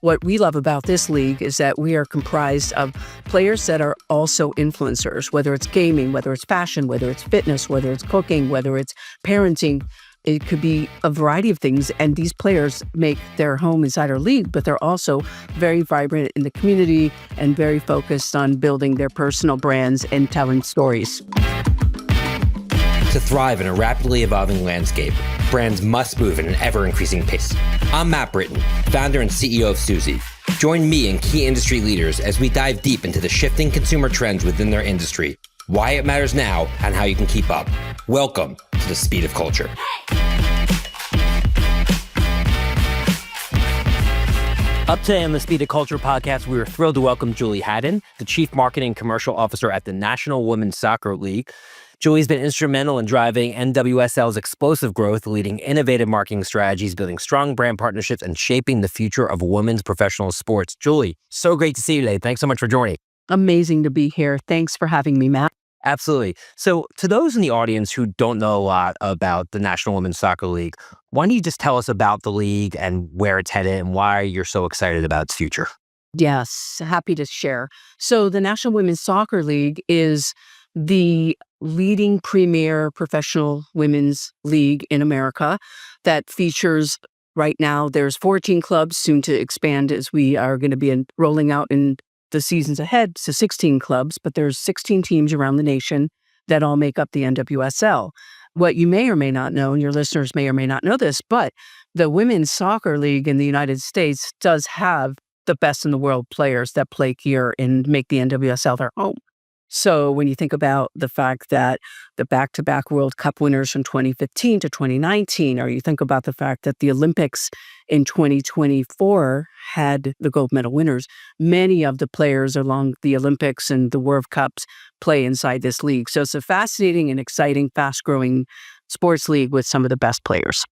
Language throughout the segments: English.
What we love about this league is that we are comprised of players that are also influencers, whether it's gaming, whether it's fashion, whether it's fitness, whether it's cooking, whether it's parenting. It could be a variety of things. And these players make their home inside our league, but they're also very vibrant in the community and very focused on building their personal brands and telling stories. To thrive in a rapidly evolving landscape, brands must move at an ever-increasing pace. I'm Matt Britton, founder and CEO of Suzy. Join me and key industry leaders as we dive deep into the shifting consumer trends within their industry, why it matters now, and how you can keep up. Welcome to the Speed of Culture. Up today on the Speed of Culture podcast, we are thrilled to welcome Julie Haddon, the Chief Marketing and Commercial Officer at the National Women's Soccer League. Julie's been instrumental in driving NWSL's explosive growth, leading innovative marketing strategies, building strong brand partnerships, and shaping the future of women's professional sports. Julie, so great to see you today. Thanks so much for joining. Amazing to be here. Thanks for having me, Matt. Absolutely. So to those in the audience who don't know a lot about the National Women's Soccer League, why don't you just tell us about the league and where it's headed and why you're so excited about its future? Yes, happy to share. So the National Women's Soccer League is the leading premier professional women's league in America that features, right now, there's 14 clubs, soon to expand as we are going to be rolling out in the seasons ahead to 16 clubs, but there's 16 teams around the nation that all make up the NWSL. What you may or may not know, and your listeners may or may not know this, but the Women's Soccer League in the United States does have the best in the world players that play here and make the NWSL their home. So when you think about the fact that the back-to-back World Cup winners from 2015 to 2019, or you think about the fact that the Olympics in 2024 had the gold medal winners, many of the players along the Olympics and the World Cups play inside this league. So it's a fascinating and exciting, fast-growing sports league with some of the best players.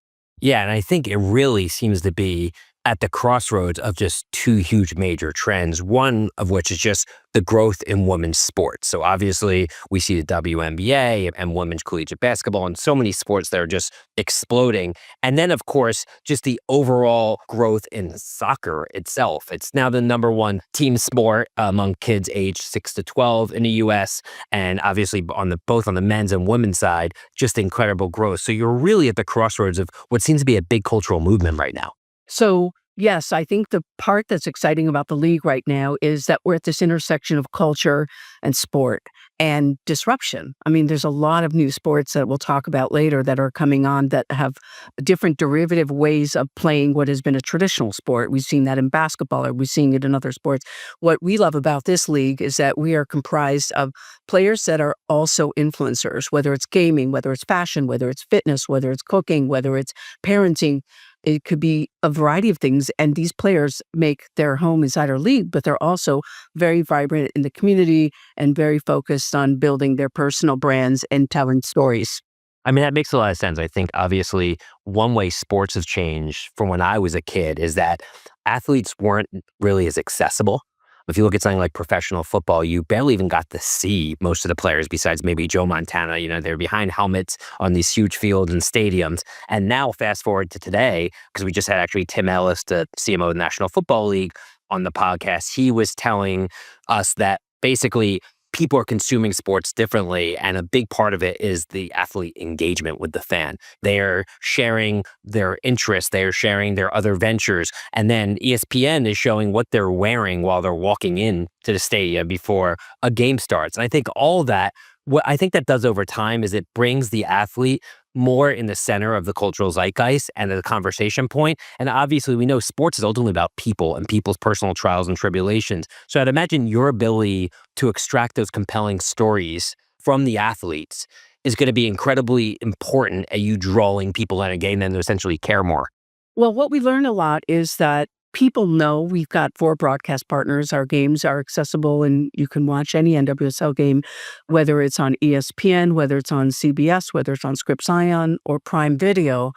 Yeah, and I think it really seems to be at the crossroads of just two huge major trends, one of which is just the growth in women's sports. So obviously we see the WNBA and women's collegiate basketball and so many sports that are just exploding. And then of course, just the overall growth in soccer itself. It's now the number one team sport among kids aged 6 to 12 in the US. And obviously both on the men's and women's side, just incredible growth. So you're really at the crossroads of what seems to be a big cultural movement right now. So yes, I think the part that's exciting about the league right now is that we're at this intersection of culture and sport and disruption. I mean, there's a lot of new sports that we'll talk about later that are coming on that have different derivative ways of playing what has been a traditional sport. We've seen that in basketball, or we're seeing it in other sports. What we love about this league is that we are comprised of players that are also influencers, whether it's gaming, whether it's fashion, whether it's fitness, whether it's cooking, whether it's parenting. It could be a variety of things, and these players make their home inside our league, but they're also very vibrant in the community and very focused on building their personal brands and telling stories. I mean, that makes a lot of sense. I think obviously one way sports have changed from when I was a kid is that athletes weren't really as accessible. If you look at something like professional football, you barely even got to see most of the players besides maybe Joe Montana. You know, they're behind helmets on these huge fields and stadiums. And now fast forward to today, because we just had actually Tim Ellis, the CMO of the National Football League, on the podcast. He was telling us that basically people are consuming sports differently, and a big part of it is the athlete engagement with the fan. They're sharing their interests, they're sharing their other ventures, and then ESPN is showing what they're wearing while they're walking in to the stadium before a game starts. And I think all that, what I think that does over time is it brings the athlete more in the center of the cultural zeitgeist and the conversation point. And obviously we know sports is ultimately about people and people's personal trials and tribulations. So I'd imagine your ability to extract those compelling stories from the athletes is going to be incredibly important at you drawing people in and getting them to essentially care more. Well, what we learn a lot is that people know we've got 4 broadcast partners. Our games are accessible and you can watch any NWSL game, whether it's on ESPN, whether it's on CBS, whether it's on Scripps Ion or Prime Video.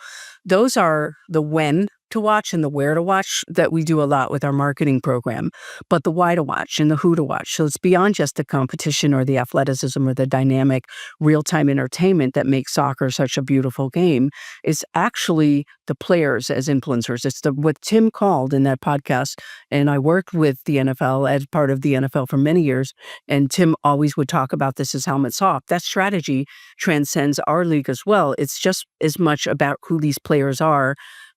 Those are the when to watch and the where to watch that we do a lot with our marketing program, but the why to watch and the who to watch. So it's beyond just the competition or the athleticism or the dynamic real-time entertainment that makes soccer such a beautiful game. It's actually the players as influencers. It's what Tim called in that podcast. And I worked with the NFL as part of the NFL for many years. And Tim always would talk about this as helmets off. That strategy transcends our league as well. It's just as much about who these players are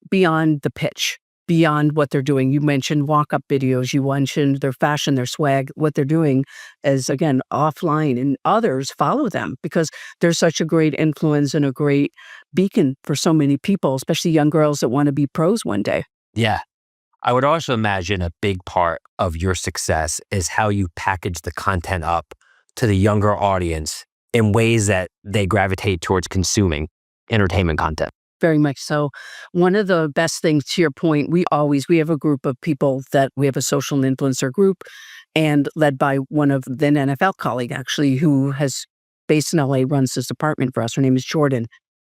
beyond the pitch, beyond what they're doing. You mentioned walk-up videos. You mentioned their fashion, their swag, what they're doing as, again, offline, and others follow them because they're such a great influence and a great beacon for so many people, especially young girls that want to be pros one day. Yeah. I would also imagine a big part of your success is how you package the content up to the younger audience in ways that they gravitate towards consuming entertainment content. Very much so. One of the best things, to your point, we have a group of people that we have a social influencer group, and led by one of then NFL colleague, actually, who has based in LA, runs this department for us. Her name is Jordan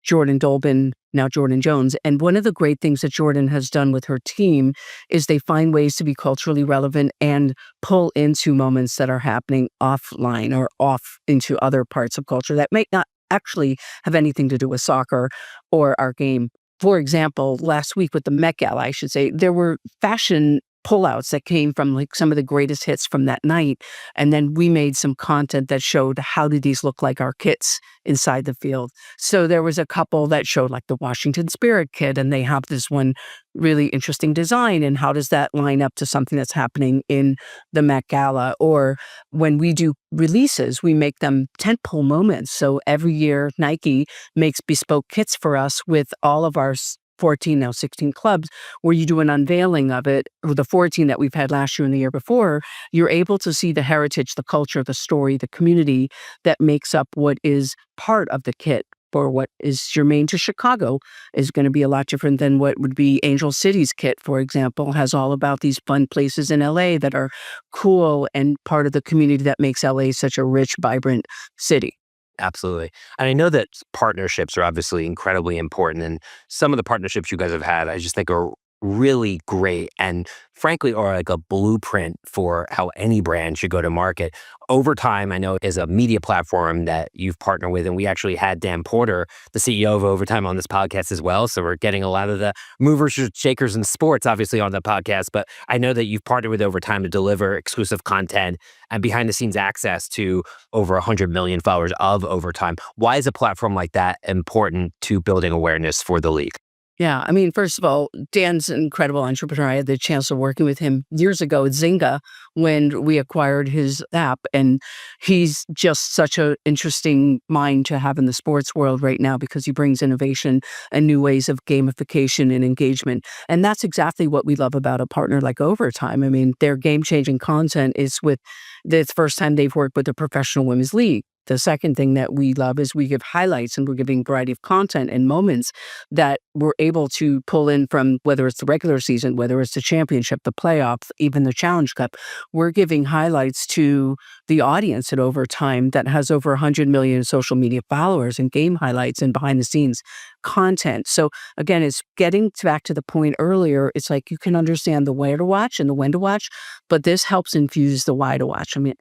Dolbin, now Jordan Jones. And one of the great things that Jordan has done with her team is they find ways to be culturally relevant and pull into moments that are happening offline or off into other parts of culture that might not actually have anything to do with soccer or our game. For example, last week with the Met Gala, I should say, there were fashion pullouts that came from like some of the greatest hits from that night. And then we made some content that showed how did these look like our kits inside the field. So there was a couple that showed like the Washington Spirit kit, and they have this one really interesting design. And how does that line up to something that's happening in the Met Gala? Or when we do releases, we make them tentpole moments. So every year Nike makes bespoke kits for us with all of our 14, now 16 clubs, where you do an unveiling of it, or the 14 that we've had last year and the year before. You're able to see the heritage, the culture, the story, the community that makes up what is part of the kit. For what is germane to Chicago is going to be a lot different than what would be Angel City's kit, for example, has all about these fun places in LA that are cool and part of the community that makes LA such a rich, vibrant city. Absolutely. And I know that partnerships are obviously incredibly important. And some of the partnerships you guys have had, I just think are really great and frankly are like a blueprint for how any brand should go to market. Overtime, I know, is a media platform that you've partnered with. And we actually had Dan Porter, the CEO of Overtime, on this podcast as well. So we're getting a lot of the movers and shakers in sports, obviously, on the podcast. But I know that you've partnered with Overtime to deliver exclusive content and behind the scenes access to over 100 million followers of Overtime. Why is a platform like that important to building awareness for the league? Yeah, I mean, first of all, Dan's an incredible entrepreneur. I had the chance of working with him years ago at Zynga when we acquired his app, and he's just such an interesting mind to have in the sports world right now because he brings innovation and new ways of gamification and engagement. And that's exactly what we love about a partner like Overtime. I mean, their game-changing content is with the first time they've worked with a professional women's league. The second thing that we love is we give highlights, and we're giving a variety of content and moments that we're able to pull in from, whether it's the regular season, whether it's the championship, the playoffs, even the Challenge Cup. We're giving highlights to the audience at Overtime that has over 100 million social media followers, and game highlights and behind the scenes content. So again, it's getting back to the point earlier. It's like you can understand the where to watch and the when to watch, but this helps infuse the why to watch. I mean,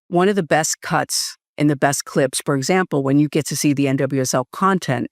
one of the best cuts and the best clips, for example, when you get to see the NWSL content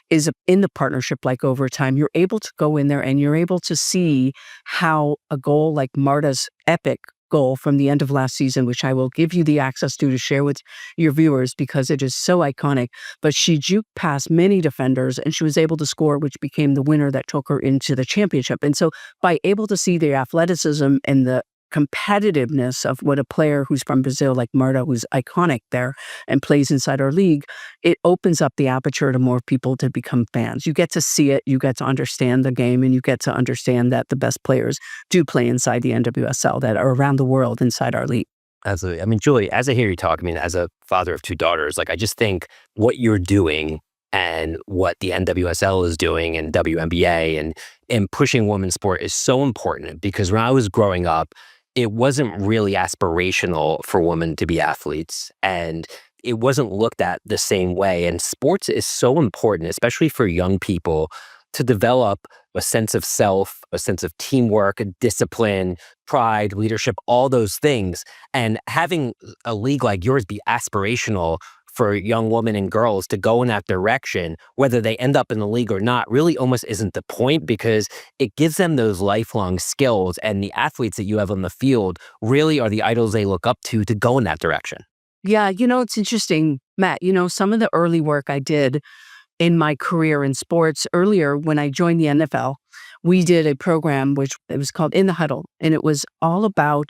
is in the partnership like Overtime. You're able to go in there and you're able to see how a goal like Marta's epic goal from the end of last season, which I will give you the access to share with your viewers because it is so iconic, but she juked past many defenders and she was able to score, which became the winner that took her into the championship. And so by able to see the athleticism and the competitiveness of what a player who's from Brazil like Marta, who's iconic there and plays inside our league, it opens up the aperture to more people to become fans. You get to see it, you get to understand the game, and you get to understand that the best players do play inside the NWSL that are around the world inside our league. Absolutely. I mean, Julie, as I hear you talk, I mean, as a father of two daughters, like I just think what you're doing and what the NWSL is doing and WNBA and pushing women's sport is so important because when I was growing up, it wasn't really aspirational for women to be athletes, and it wasn't looked at the same way. And sports is so important, especially for young people, to develop a sense of self, a sense of teamwork, discipline, pride, leadership, all those things. And having a league like yours be aspirational for young women and girls to go in that direction, whether they end up in the league or not, really almost isn't the point, because it gives them those lifelong skills. And the athletes that you have on the field really are the idols they look up to go in that direction. Yeah, it's interesting, Matt. Some of the early work I did in my career in sports earlier when I joined the NFL, we did a program which it was called In the Huddle, and it was all about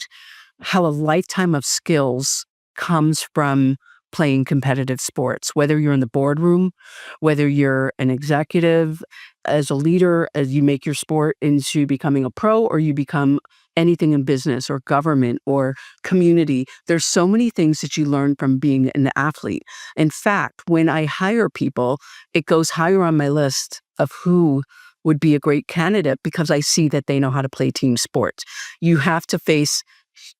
how a lifetime of skills comes from playing competitive sports, whether you're in the boardroom, whether you're an executive, as a leader, as you make your sport into becoming a pro, or you become anything in business or government or community. There's so many things that you learn from being an athlete. In fact, when I hire people, it goes higher on my list of who would be a great candidate because I see that they know how to play team sports. You have to face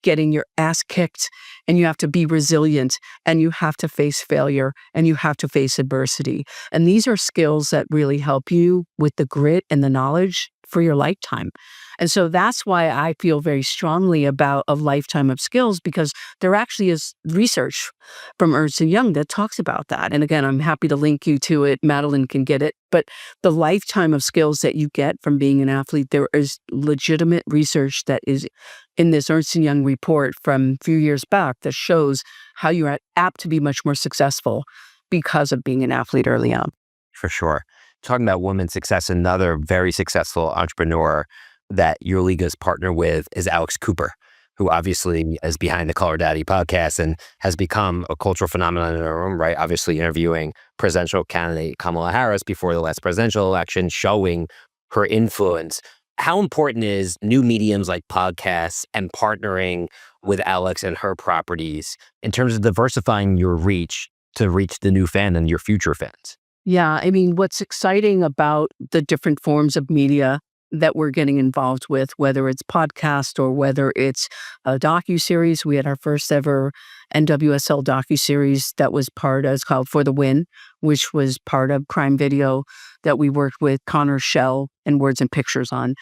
getting your ass kicked, and you have to be resilient, and you have to face failure, and you have to face adversity. And these are skills that really help you with the grit and the knowledge for your lifetime. And so that's why I feel very strongly about a lifetime of skills, because there actually is research from Ernst & Young that talks about that. And again, I'm happy to link you to it. Madeline can get it. But the lifetime of skills that you get from being an athlete, there is legitimate research that is in this Ernst & Young report from a few years back that shows how you are apt to be much more successful because of being an athlete early on. For sure. Talking about women's success, another very successful entrepreneur that your league is partnered with is Alex Cooper, who obviously is behind the Call Her Daddy podcast and has become a cultural phenomenon in her own right, obviously interviewing presidential candidate Kamala Harris before the last presidential election, showing her influence. How important is new mediums like podcasts and partnering with Alex and her properties in terms of diversifying your reach to reach the new fan and your future fans? Yeah, I mean, what's exciting about the different forms of media that we're getting involved with, whether it's podcast or whether it's a docuseries. We had our first ever NWSL docuseries that was it's called For the Win, which was part of Crime Video that we worked with Connor Shell and Words and Pictures on.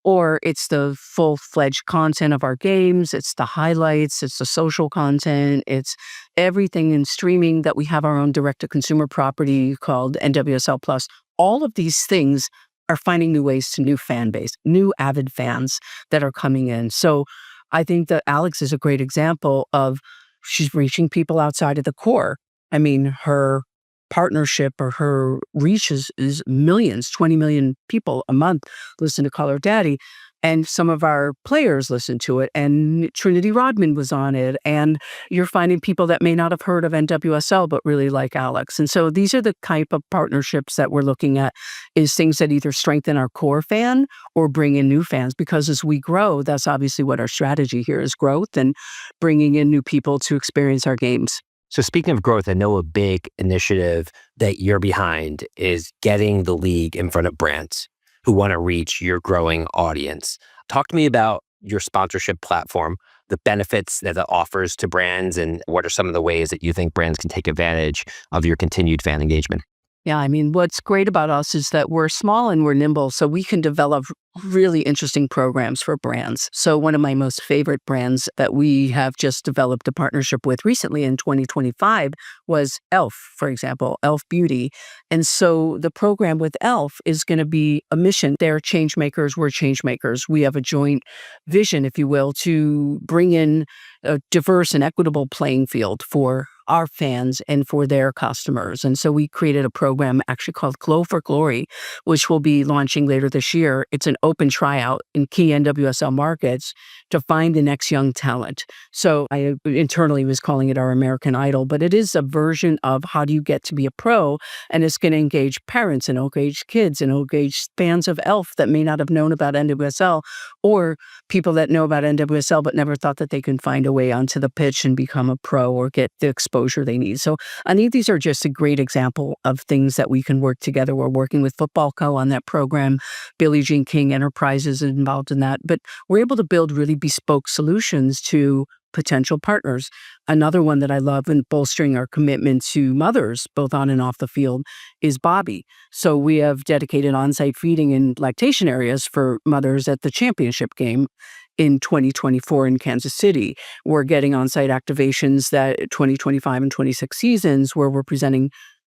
Or it's the full-fledged content of our games, it's the highlights, it's the social content, it's everything in streaming that we have our own direct-to-consumer property called NWSL Plus. All of these things are finding new ways to new fan base, new avid fans that are coming in. So I think that Alex is a great example of she's reaching people outside of the core. I mean, her partnership or her reach is millions, 20 million people a month listen to Call Her Daddy. And some of our players listen to it, and Trinity Rodman was on it. And you're finding people that may not have heard of NWSL, but really like Alex. And so these are the type of partnerships that we're looking at, is things that either strengthen our core fan or bring in new fans. Because as we grow, that's obviously what our strategy here is, growth and bringing in new people to experience our games. So speaking of growth, I know a big initiative that you're behind is getting the league in front of brands who want to reach your growing audience. Talk to me about your sponsorship platform, the benefits that it offers to brands, and what are some of the ways that you think brands can take advantage of your continued fan engagement? Yeah, I mean, what's great about us is that we're small and we're nimble, so we can develop really interesting programs for brands. So one of my most favorite brands that we have just developed a partnership with recently in 2025 was e.l.f., for example, e.l.f. Beauty. And so the program with e.l.f. is going to be a mission. They're change makers, we're change makers. We have a joint vision, if you will, to bring in a diverse and equitable playing field for our fans and for their customers. And so we created a program actually called Glow for Glory, which will be launching later this year. It's an open tryout in key NWSL markets to find the next young talent. So I internally was calling it our American Idol, but it is a version of how do you get to be a pro, and it's going to engage parents and engage kids and engage fans of e.l.f. that may not have known about NWSL, or people that know about NWSL but never thought that they can find a way onto the pitch and become a pro or get the exposure they need. So I think these are just a great example of things that we can work together. We're working with Football Co. on that program. Billie Jean King Enterprises is involved in that. But we're able to build really bespoke solutions to potential partners. Another one that I love in bolstering our commitment to mothers, both on and off the field, is Bobby. So we have dedicated on-site feeding and lactation areas for mothers at the championship game in 2024 in Kansas City. We're getting on-site activations that 2025 and 26 seasons where we're presenting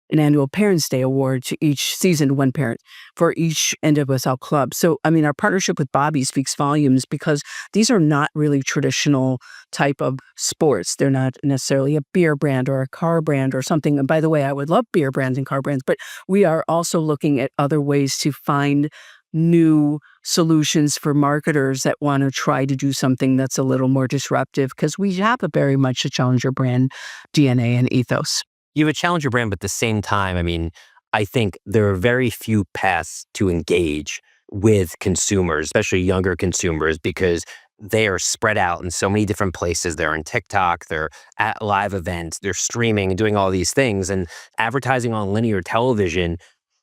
an annual Parents' Day award to each seasoned one parent for each NWSL club. So, I mean, our partnership with Bobby speaks volumes because these are not really traditional type of sports. They're not necessarily a beer brand or a car brand or something. And by the way, I would love beer brands and car brands, but we are also looking at other ways to find new solutions for marketers that want to try to do something that's a little more disruptive because we have a very much a challenger brand DNA and ethos. You have a challenger brand, but at the same time, I mean, I think there are very few paths to engage with consumers, especially younger consumers, because they are spread out in so many different places. They're on TikTok, they're at live events, they're streaming and doing all these things. And advertising on linear television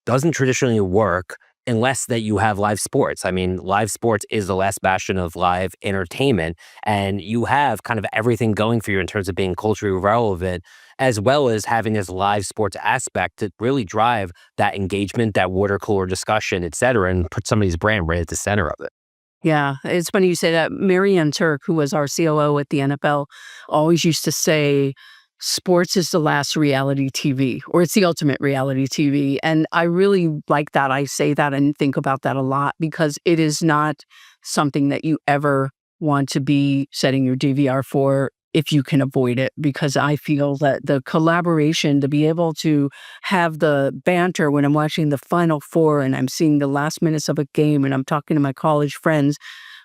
doesn't traditionally work unless that you have live sports. I mean, live sports is the last bastion of live entertainment, and you have kind of everything going for you in terms of being culturally relevant, as well as having this live sports aspect to really drive that engagement, that water cooler discussion, et cetera, and put somebody's brand right at the center of it. Yeah, it's funny you say that. Marianne Turk, who was our COO at the NFL, always used to say, sports is the last reality TV, or it's the ultimate reality TV. And I really like that. I say that and think about that a lot because it is not something that you ever want to be setting your DVR for if you can avoid it, because I feel that the collaboration to be able to have the banter when I'm watching the Final Four and I'm seeing the last minutes of a game and I'm talking to my college friends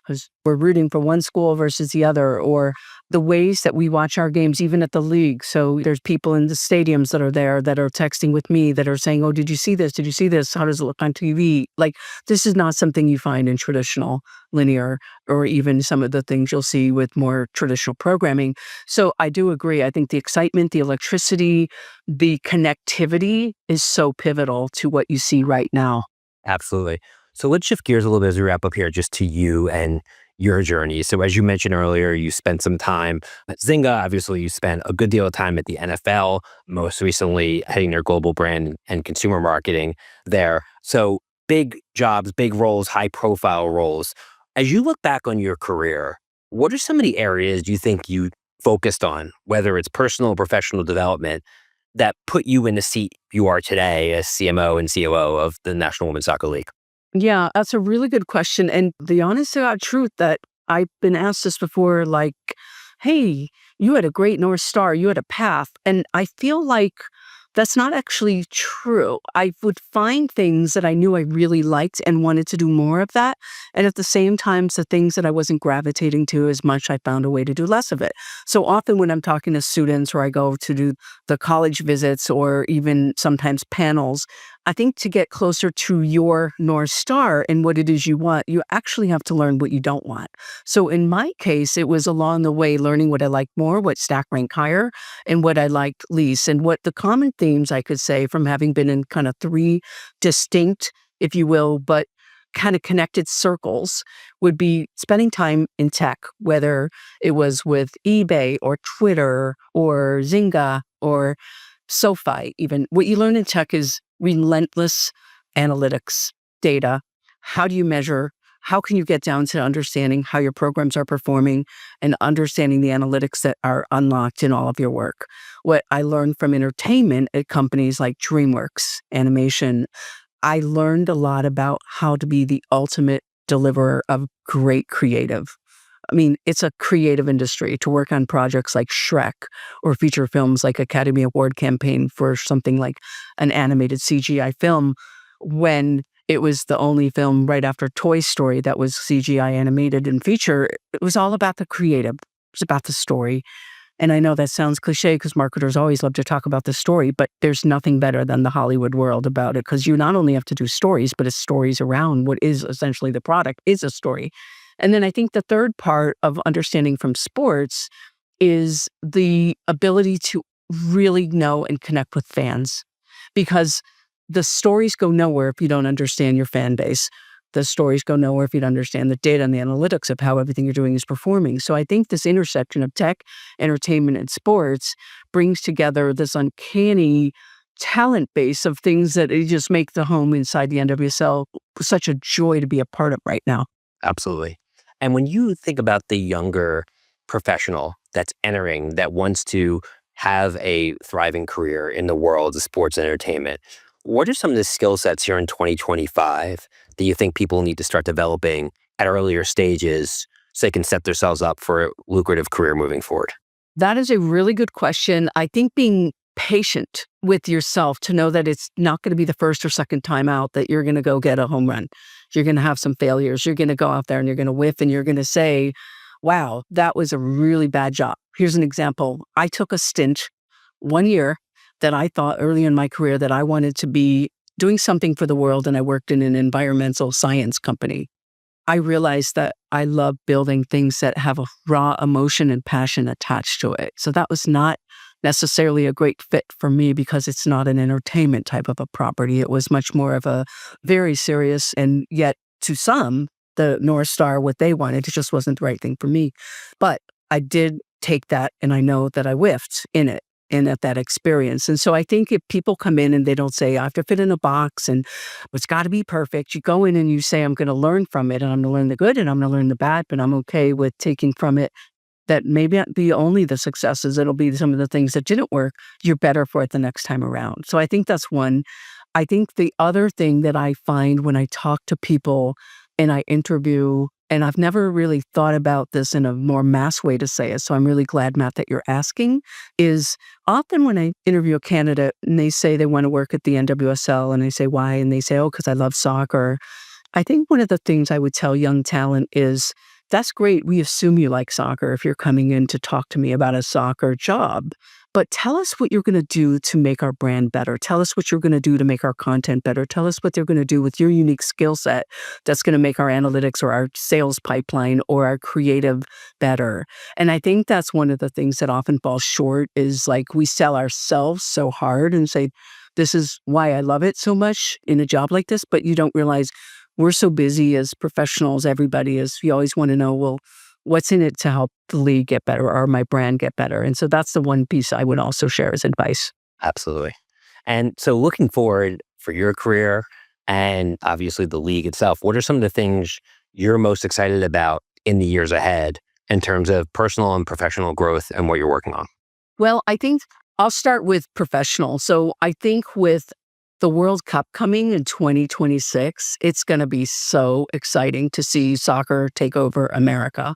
because we're rooting for one school versus the other, or the ways that we watch our games, even at the league. So there's people in the stadiums that are there that are texting with me that are saying, oh, did you see this? Did you see this? How does it look on TV? Like, this is not something you find in traditional linear or even some of the things you'll see with more traditional programming. So I do agree. I think the excitement, the electricity, the connectivity is so pivotal to what you see right now. Absolutely. So let's shift gears a little bit as we wrap up here, just to you and your journey. So as you mentioned earlier, you spent some time at Zynga. Obviously, you spent a good deal of time at the NFL, most recently heading their global brand and consumer marketing there. So big jobs, big roles, high profile roles. As you look back on your career, what are some of the areas you think you focused on, whether it's personal or professional development, that put you in the seat you are today as CMO and COO of the National Women's Soccer League? Yeah, that's a really good question. And the honest to God truth that I've been asked this before, like, hey, you had a great North Star, you had a path. And I feel like that's not actually true. I would find things that I knew I really liked and wanted to do more of that. And at the same time, the things that I wasn't gravitating to as much, I found a way to do less of it. So often when I'm talking to students or I go to do the college visits or even sometimes panels, I think to get closer to your North Star and what it is you want, you actually have to learn what you don't want. So in my case, it was along the way learning what I like more, what stack rank higher, and what I liked least. And what the common themes I could say from having been in kind of three distinct, if you will, but kind of connected circles would be spending time in tech, whether it was with eBay or Twitter or Zynga or SoFi even. What you learn in tech is relentless analytics, data. How do you measure? How can you get down to understanding how your programs are performing and understanding the analytics that are unlocked in all of your work? What I learned from entertainment at companies like DreamWorks Animation, I learned a lot about how to be the ultimate deliverer of great creative. I mean, it's a creative industry to work on projects like Shrek or feature films like Academy Award campaign for something like an animated CGI film when it was the only film right after Toy Story that was CGI animated and feature. It was all about the creative. It was about the story. And I know that sounds cliche because marketers always love to talk about the story, but there's nothing better than the Hollywood world about it because you not only have to do stories, but it's stories around what is essentially the product is a story. And then I think the third part of understanding from sports is the ability to really know and connect with fans because the stories go nowhere if you don't understand your fan base. the stories go nowhere if you don't understand the data and the analytics of how everything you're doing is performing. So I think this intersection of tech, entertainment, and sports brings together this uncanny talent base of things that just make the home inside the NWSL such a joy to be a part of right now. Absolutely. And when you think about the younger professional that's entering, that wants to have a thriving career in the world of sports and entertainment, what are some of the skill sets here in 2025 that you think people need to start developing at earlier stages so they can set themselves up for a lucrative career moving forward? That is a really good question. I think being patient with yourself to know that it's not going to be the first or second time out that you're going to go get a home run. You're going to have some failures. You're going to go out there and you're going to whiff and you're going to say, wow, that was a really bad job. Here's an example. I took a stint 1 year that I thought early in my career that I wanted to be doing something for the world, and I worked in an environmental science company. I realized that I love building things that have a raw emotion and passion attached to it. So that was not necessarily a great fit for me because it's not an entertainment type of a property. It was much more of a very serious, and yet to some, the North Star, what they wanted, it just wasn't the right thing for me. But I did take that, and I know that I whiffed in it and at that experience. And so I think if people come in and they don't say, I have to fit in a box and it's got to be perfect, you go in and you say, I'm going to learn from it and I'm going to learn the good and I'm going to learn the bad, but I'm okay with taking from it that maybe not be only the successes, it'll be some of the things that didn't work. You're better for it the next time around. So I think that's one. I think the other thing that I find when I talk to people and I interview, and I've never really thought about this in a more mass way to say it, so I'm really glad, Matt, that you're asking, is often when I interview a candidate and they say they want to work at the NWSL and I say, why? And they say, oh, because I love soccer. I think one of the things I would tell young talent is, that's great. We assume you like soccer if you're coming in to talk to me about a soccer job. But tell us what you're going to do to make our brand better. Tell us what you're going to do to make our content better. Tell us what you're going to do with your unique skill set that's going to make our analytics or our sales pipeline or our creative better. And I think that's one of the things that often falls short is like we sell ourselves so hard and say, this is why I love it so much in a job like this, but you don't realize we're so busy as professionals, everybody is, you always want to know, well, what's in it to help the league get better or my brand get better? And so that's the one piece I would also share as advice. Absolutely. And so looking forward for your career and obviously the league itself, what are some of the things you're most excited about in the years ahead in terms of personal and professional growth and what you're working on? Well, I think I'll start with professional. So I think with the World Cup coming in 2026, it's going to be so exciting to see soccer take over America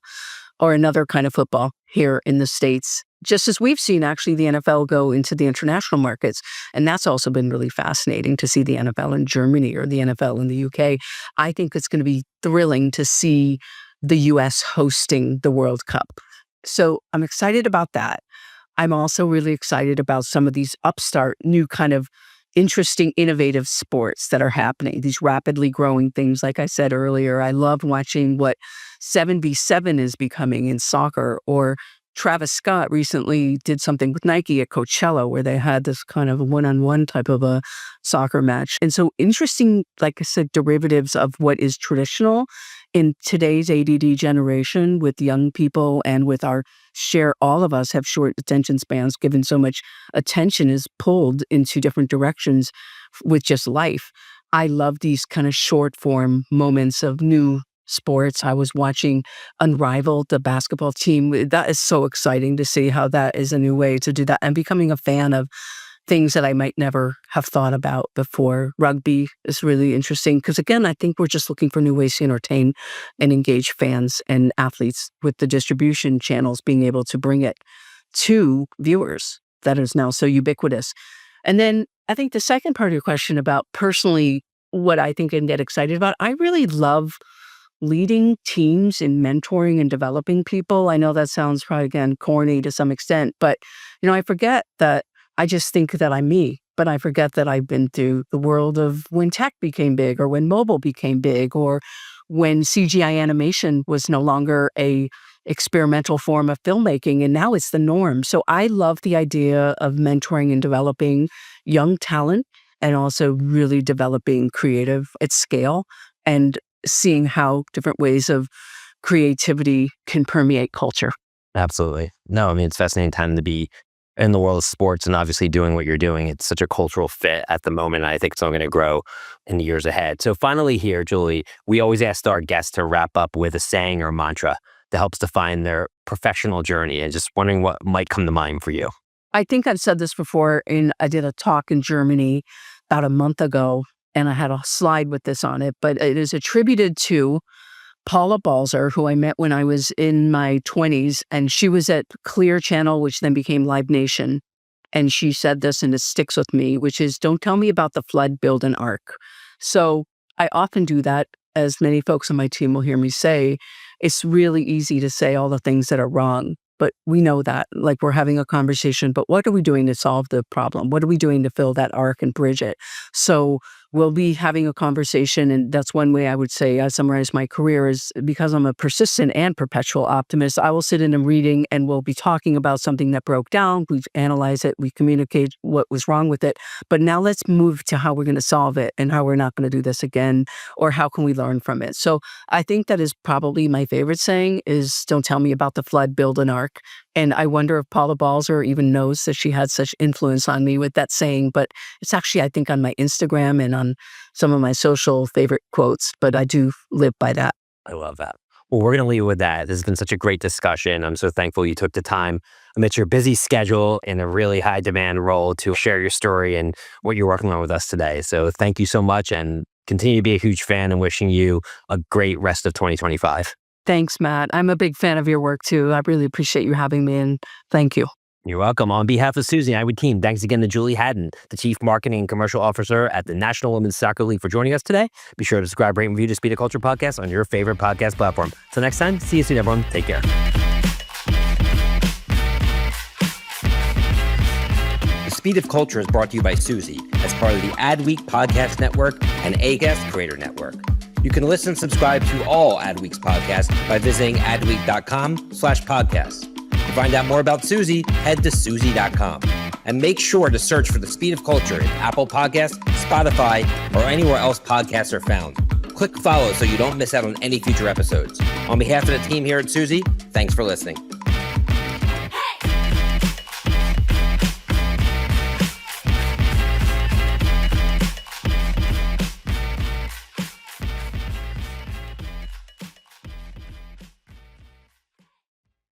or another kind of football here in the States, just as we've seen actually the NFL go into the international markets. And that's also been really fascinating to see the NFL in Germany or the NFL in the UK. I think it's going to be thrilling to see the US hosting the World Cup. So I'm excited about that. I'm also really excited about some of these upstart new kind of interesting, innovative sports that are happening, these rapidly growing things. Like I said earlier, I love watching what 7v7 is becoming in soccer, or Travis Scott recently did something with Nike at Coachella where they had this kind of one-on-one type of a soccer match. And so interesting, like I said, derivatives of what is traditional in today's ADD generation with young people and with our all of us have short attention spans, given so much attention is pulled into different directions with just life. I love these kind of short form moments of new sports. I was watching Unrivaled, the basketball team. That is so exciting to see how that is a new way to do that. And becoming a fan of things that I might never have thought about before. Rugby is really interesting because, again, I think we're just looking for new ways to entertain and engage fans and athletes with the distribution channels being able to bring it to viewers that is now so ubiquitous. And then I think the second part of your question about personally what I think and get excited about, I really love leading teams in mentoring and developing people. I know that sounds probably, again, corny to some extent, but, I forget that I just think that I'm me, but I forget that I've been through the world of when tech became big or when mobile became big or when CGI animation was no longer a experimental form of filmmaking and now it's the norm. So I love the idea of mentoring and developing young talent and also really developing creative at scale and seeing how different ways of creativity can permeate culture. Absolutely. No, I mean, it's a fascinating time to be in the world of sports and obviously doing what you're doing. It's such a cultural fit at the moment. I think it's only going to grow in the years ahead. So finally here, Julie, we always ask our guests to wrap up with a saying or mantra that helps define their professional journey, and just wondering what might come to mind for you. I think I've said this before, I did a talk in Germany about a month ago, and I had a slide with this on it, but it is attributed to Paula Balzer, who I met when I was in my 20s, and she was at Clear Channel, which then became Live Nation. And she said this, and it sticks with me, which is, don't tell me about the flood, build an ark. So I often do that, as many folks on my team will hear me say. It's really easy to say all the things that are wrong, but we know that, like, we're having a conversation, but what are we doing to solve the problem? What are we doing to fill that arc and bridge it? So we'll be having a conversation, and that's one way I would say I summarize my career is because I'm a persistent and perpetual optimist. I will sit in a reading and we'll be talking about something that broke down. We've analyzed it. We communicate what was wrong with it. But now let's move to how we're going to solve it and how we're not going to do this again, or how can we learn from it? So I think that is probably my favorite saying is, don't tell me about the flood, build an ark. And I wonder if Paula Balzer even knows that she had such influence on me with that saying. But it's actually, I think, on my Instagram and on some of my social favorite quotes. But I do live by that. I love that. Well, we're going to leave it with that. This has been such a great discussion. I'm so thankful you took the time amidst your busy schedule in a really high demand role to share your story and what you're working on with us today. So thank you so much, and continue to be a huge fan, and wishing you a great rest of 2025. Thanks, Matt. I'm a big fan of your work, too. I really appreciate you having me, and thank you. You're welcome. On behalf of Suzy and I, team, thanks again to Julie Haddon, the Chief Marketing and Commercial Officer at the National Women's Soccer League, for joining us today. Be sure to subscribe, rate, and review the Speed of Culture podcast on your favorite podcast platform. Till next time, see you soon, everyone. Take care. The Speed of Culture is brought to you by Suzy as part of the Adweek Podcast Network and Agast Creator Network. You can listen and subscribe to all Adweek's podcasts by visiting adweek.com/podcasts. To find out more about Suzy, head to Suzy.com. And make sure to search for The Speed of Culture in Apple Podcasts, Spotify, or anywhere else podcasts are found. Click follow so you don't miss out on any future episodes. On behalf of the team here at Suzy, thanks for listening.